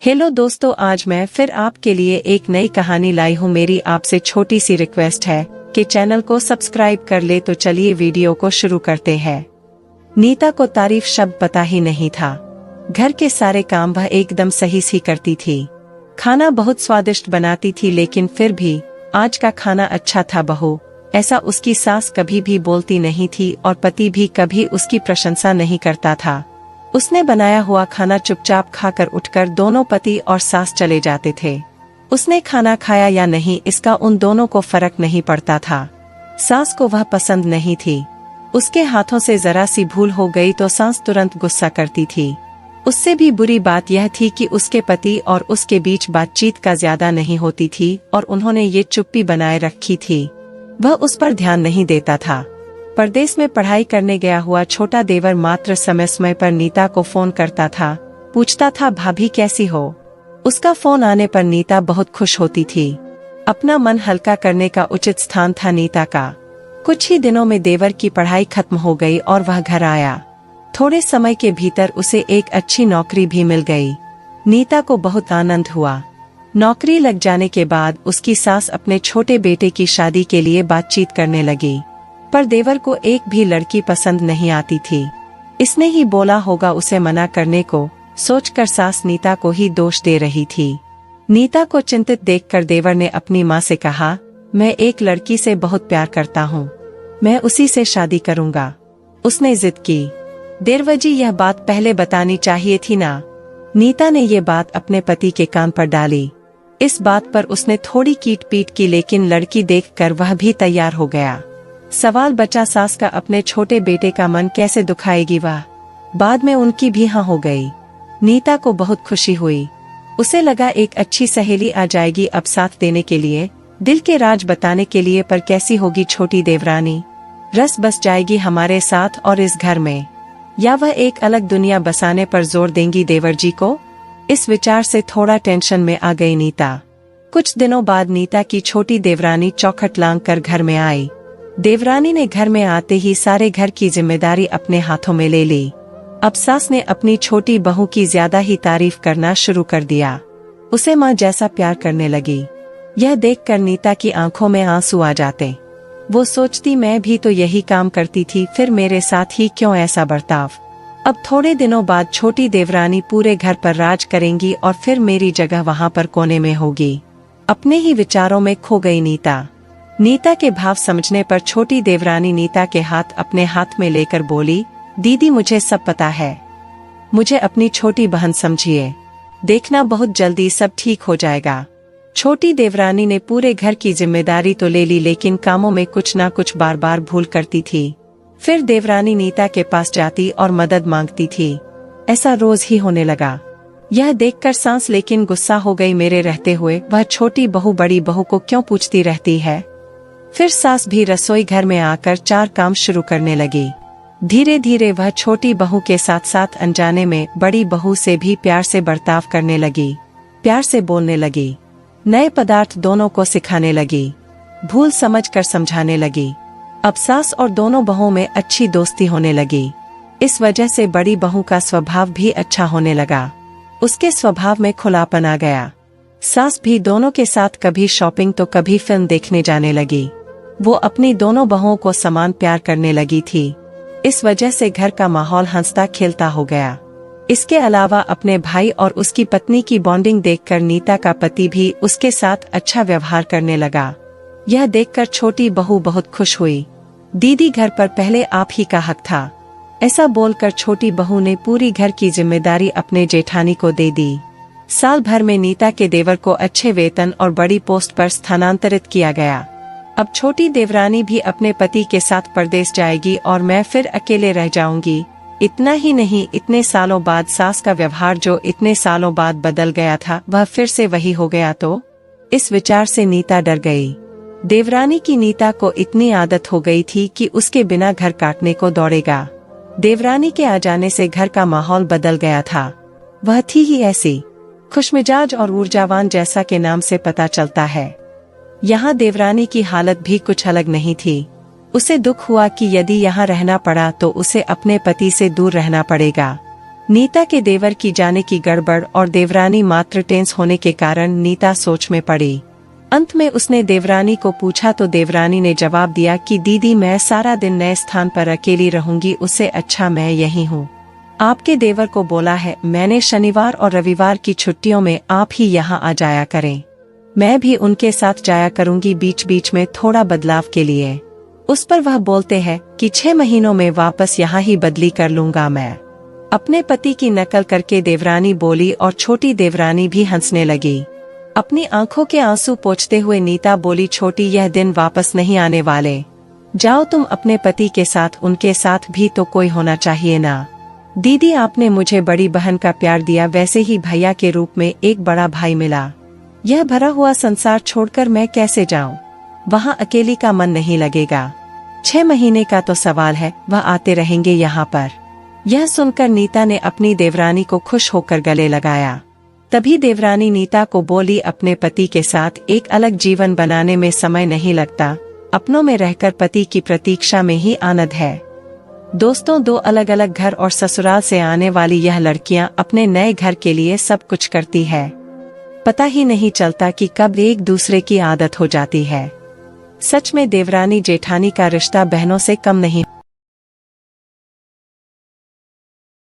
Hello दोस्तों, आज मैं फिर आपके लिए एक नई कहानी लाई हूँ। मेरी आपसे छोटी सी रिक्वेस्ट है कि चैनल को सब्सक्राइब कर ले। तो चलिए वीडियो को शुरू करते हैं। नीता को तारीफ शब्द पता ही नहीं था। घर के सारे काम वह एकदम सही से करती थी। खाना बहुत स्वादिष्ट बनाती थी, लेकिन फिर भी आज का खाना अच्छा था बहू, ऐसा उसकी सास कभी भी बोलती नहीं थी और पति भी कभी उसकी प्रशंसा नहीं करता था। उसने बनाया हुआ खाना चुपचाप खाकर उठकर दोनों पति और सास चले जाते थे। उसने खाना खाया या नहीं इसका उन दोनों को फर्क नहीं पड़ता था। सास को वह पसंद नहीं थी। उसके हाथों से जरा सी भूल हो गई तो सास तुरंत गुस्सा करती थी। उससे भी बुरी बात यह थी कि उसके पति और उसके बीच बातचीत का ज्यादा नहीं होती थी और उन्होंने ये चुप्पी बनाए रखी थी। वह उस पर ध्यान नहीं देता था। परदेश में पढ़ाई करने गया हुआ छोटा देवर मात्र समय समय पर नीता को फोन करता था, पूछता था भाभी कैसी हो। उसका फोन आने पर नीता बहुत खुश होती थी। अपना मन हल्का करने का उचित स्थान था नीता का। कुछ ही दिनों में देवर की पढ़ाई खत्म हो गई और वह घर आया। थोड़े समय के भीतर उसे एक अच्छी नौकरी भी मिल गई। नीता को बहुत आनंद हुआ। नौकरी लग जाने के बाद उसकी सास अपने छोटे बेटे की शादी के लिए बातचीत करने लगी, पर देवर को एक भी लड़की पसंद नहीं आती थी। इसने ही बोला होगा उसे मना करने को, सोचकर सास नीता को ही दोष दे रही थी। नीता को चिंतित देखकर देवर ने अपनी माँ से कहा, मैं एक लड़की से बहुत प्यार करता हूँ, मैं उसी से शादी करूँगा। उसने जिद की। देवरजी यह बात पहले बतानी चाहिए थी ना। नीता ने ये बात अपने पति के कान पर डाली। इस बात पर उसने थोड़ी कीट पीट की, लेकिन लड़की देखकर वह भी तैयार हो गया। सवाल बचा सास का, अपने छोटे बेटे का मन कैसे दुखाएगी वह। बाद में उनकी भी हाँ हो गई। नीता को बहुत खुशी हुई। उसे लगा एक अच्छी सहेली आ जाएगी अब साथ देने के लिए, दिल के राज बताने के लिए। पर कैसी होगी छोटी देवरानी, रस बस जाएगी हमारे साथ और इस घर में, या वह एक अलग दुनिया बसाने पर जोर देंगी देवर जी को। इस विचार से थोड़ा टेंशन में आ गई नीता। कुछ दिनों बाद नीता की छोटी देवरानी चौखट लांग कर घर में आई। देवरानी ने घर में आते ही सारे घर की जिम्मेदारी अपने हाथों में ले ली। अब सास ने अपनी छोटी बहू की ज्यादा ही तारीफ करना शुरू कर दिया। उसे माँ जैसा प्यार करने लगी। यह देखकर नीता की आंखों में आंसू आ जाते। वो सोचती, मैं भी तो यही काम करती थी, फिर मेरे साथ ही क्यों ऐसा बर्ताव। अब थोड़े दिनों बाद छोटी देवरानी पूरे घर पर राज करेंगी और फिर मेरी जगह वहाँ पर कोने में होगी। अपने ही विचारों में खो गई नीता। नीता के भाव समझने पर छोटी देवरानी नीता के हाथ अपने हाथ में लेकर बोली, दीदी मुझे सब पता है, मुझे अपनी छोटी बहन समझिए, देखना बहुत जल्दी सब ठीक हो जाएगा। छोटी देवरानी ने पूरे घर की जिम्मेदारी तो ले ली, लेकिन कामों में कुछ ना कुछ बार बार भूल करती थी। फिर देवरानी नीता के पास जाती और मदद मांगती थी। ऐसा रोज ही होने लगा। यह देखकर सास लेकिन गुस्सा हो गई। मेरे रहते हुए वह छोटी बहू बड़ी बहू को क्यों पूछती रहती है। फिर सास भी रसोई घर में आकर चार काम शुरू करने लगी। धीरे धीरे वह छोटी बहू के साथ साथ अनजाने में बड़ी बहू से भी प्यार से बर्ताव करने लगी, प्यार से बोलने लगी, नए पदार्थ दोनों को सिखाने लगी, भूल समझ कर समझाने लगी। अब सास और दोनों बहुओं में अच्छी दोस्ती होने लगी। इस वजह से बड़ी बहू का स्वभाव भी अच्छा होने लगा। उसके स्वभाव में खुलापन आ गया। सास भी दोनों के साथ कभी शॉपिंग तो कभी फिल्म देखने जाने लगी। वो अपनी दोनों बहुओं को समान प्यार करने लगी थी। इस वजह से घर का माहौल हंसता खेलता हो गया। इसके अलावा अपने भाई और उसकी पत्नी की बॉन्डिंग देखकर नीता का पति भी उसके साथ अच्छा व्यवहार करने लगा। यह देखकर छोटी बहू बहुत खुश हुई। दीदी घर पर पहले आप ही का हक था, ऐसा बोलकर छोटी बहू ने पूरी घर की जिम्मेदारी अपने जेठानी को दे दी। साल भर में नीता के देवर को अच्छे वेतन और बड़ी पोस्ट पर स्थानांतरित किया गया। अब छोटी देवरानी भी अपने पति के साथ परदेश जाएगी और मैं फिर अकेले रह जाऊंगी। इतना ही नहीं, इतने सालों बाद सास का व्यवहार जो इतने सालों बाद बदल गया था वह फिर से वही हो गया तो। इस विचार से नीता डर गई। देवरानी की नीता को इतनी आदत हो गई थी कि उसके बिना घर काटने को दौड़ेगा। देवरानी के आ जाने से घर का माहौल बदल गया था। वह थी ही ऐसी खुशमिजाज और ऊर्जावान, जैसा के नाम से पता चलता है। यहाँ देवरानी की हालत भी कुछ अलग नहीं थी। उसे दुख हुआ कि यदि यहाँ रहना पड़ा तो उसे अपने पति से दूर रहना पड़ेगा। नीता के देवर की जाने की गड़बड़ और देवरानी मात्र टेंस होने के कारण नीता सोच में पड़ी। अंत में उसने देवरानी को पूछा तो देवरानी ने जवाब दिया कि दीदी मैं सारा दिन नए स्थान पर अकेली रहूंगी, उससे अच्छा मैं यही हूँ। आपके देवर को बोला है मैंने शनिवार और रविवार की छुट्टियों में आप ही यहाँ आ जाया करें। मैं भी उनके साथ जाया करूंगी बीच बीच में थोड़ा बदलाव के लिए। उस पर वह बोलते हैं कि 6 महीनों में वापस यहाँ ही बदली कर लूंगा मैं। अपने पति की नकल करके देवरानी बोली और छोटी देवरानी भी हंसने लगी। अपनी आंखों के आंसू पोंछते हुए नीता बोली छोटी यह दिन वापस नहीं आने वाले। जाओ तुम अपने पति के साथ, उनके साथ भी तो कोई होना चाहिए ना। दीदी आपने मुझे बड़ी बहन का प्यार दिया, वैसे ही भैया के रूप में एक बड़ा भाई मिला। यह भरा हुआ संसार छोड़कर मैं कैसे जाऊं? वहाँ अकेली का मन नहीं लगेगा। 6 महीने का तो सवाल है, वह आते रहेंगे यहाँ पर। यह सुनकर नीता ने अपनी देवरानी को खुश होकर गले लगाया। तभी देवरानी नीता को बोली अपने पति के साथ एक अलग जीवन बनाने में समय नहीं लगता, अपनों में रहकर पति की प्रतीक्षा में ही आनंद है। दोस्तों 2 अलग अलग घर और ससुराल से आने वाली यह लड़कियां अपने नए घर के लिए सब कुछ करती है। पता ही नहीं चलता कि कब एक दूसरे की आदत हो जाती है। सच में देवरानी जेठानी का रिश्ता बहनों से कम नहीं।